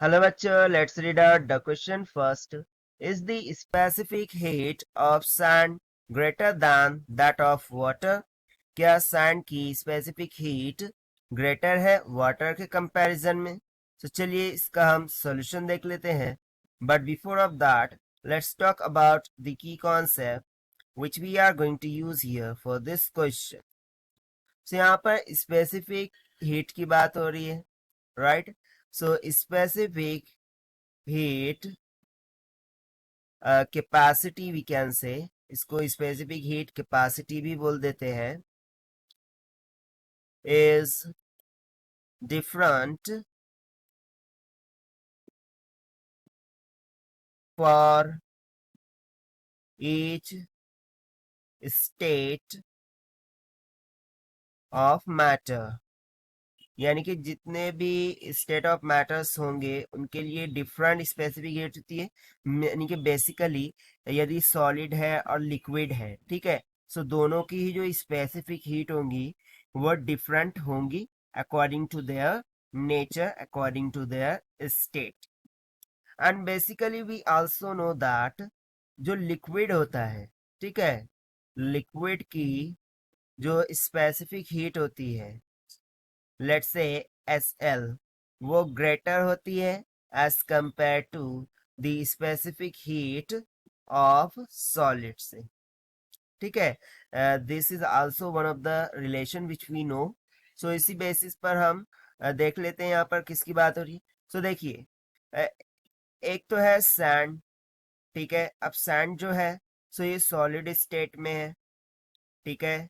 Hello bachcho, let's read out the question first. Is the specific heat of sand greater than that of water? क्या sand की specific heat greater है water के comparison में? तो चलिए इसका हम solution देख लेते हैं. But before of that, let's talk about the key concept which we are going to use here for this question. So यहाँ पर specific heat की बात हो रही है, right? So specific heat capacity we can say, इसको specific heat capacity भी बोल देते हैं, is different for each state of matter. यानी कि जितने भी स्टेट ऑफ मैटर्स होंगे उनके लिए डिफरेंट स्पेसिफिक हीट होती है. यानी कि बेसिकली यदि सॉलिड है और लिक्विड है, ठीक है, सो दोनों की ही जो स्पेसिफिक हीट होंगी वो डिफरेंट होंगी according to their nature, according to their state. And basically we also know that जो लिक्विड होता है, ठीक है, लिक्विड की जो स्पेसिफिक हीट होती है, लेट्स से SL, वो ग्रेटर होती है as compare to the specific heat of solid से. ठीक है, this is also one of the relation which we know. So इसी बेसिस पर हम देख लेते हैं यहाँ पर किसकी बात हो रही है. सो देखिए, एक तो है सैंड, ठीक है. अब सैंड जो है सो ये सॉलिड स्टेट में है, ठीक है,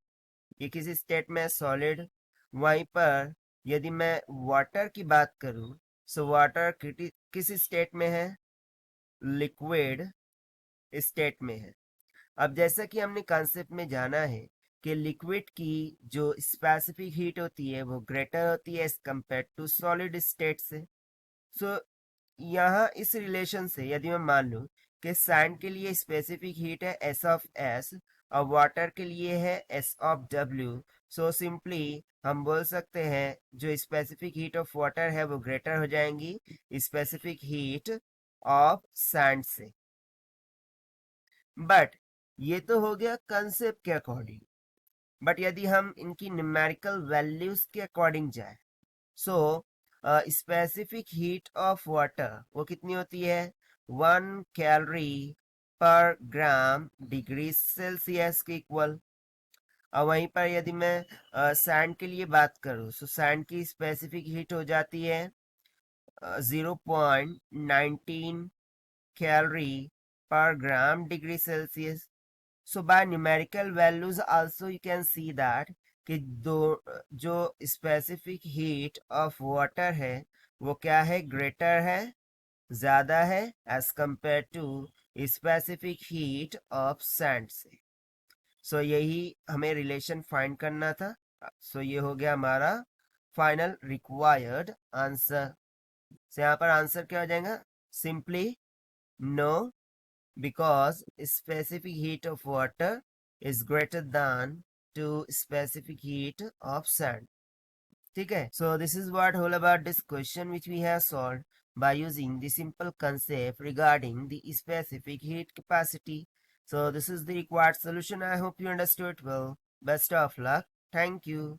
ये किसी स्टेट में है सॉलिड. वहीं पर यदि मैं वाटर की बात करूं, सो वाटर किस स्टेट में है, लिक्विड स्टेट में है. अब जैसा कि हमने कॉन्सेप्ट में जाना है कि लिक्विड की जो स्पेसिफिक हीट होती है वो ग्रेटर होती है as compare to solid state से. सो यहाँ इस रिलेशन से यदि मैं मान लूं कि सैंड के लिए स्पेसिफिक हीट है S और वाटर के लिए है S. सो सिंपली हम बोल सकते हैं जो स्पेसिफिक हीट ऑफ वाटर है वो ग्रेटर हो जाएंगी स्पेसिफिक हीट ऑफ सैंड से. बट ये तो हो गया कंसेप्ट के अकॉर्डिंग. बट यदि हम इनकी न्यूमेरिकल वैल्यूज के अकॉर्डिंग जाए, so specific heat of water वो कितनी होती है, 1 कैलोरी पर ग्राम डिग्री सेल्सियस के इक्वल. और वहीं पर यदि मैं सैंड के लिए बात करूं, सो सैंड की स्पेसिफिक हीट हो जाती है 0.19 calorie per gram degree Celsius. So by numerical values also you can see that कि दो जो स्पेसिफिक हीट ऑफ वाटर है वो क्या है, ग्रेटर है, ज्यादा है as compare to specific heat of sand से. सो यही हमें रिलेशन फाइंड करना था. सो ये हो गया हमारा फाइनल रिक्वायर्ड आंसर. सो यहाँ पर आंसर क्या हो जाएगा, simply no, because specific heat of water is greater than to specific heat of sand. ठीक है. So this is what all about this question which we have solved by using the simple concept regarding the specific heat capacity. So this is the required solution. I hope you understood well. Best of luck. Thank you.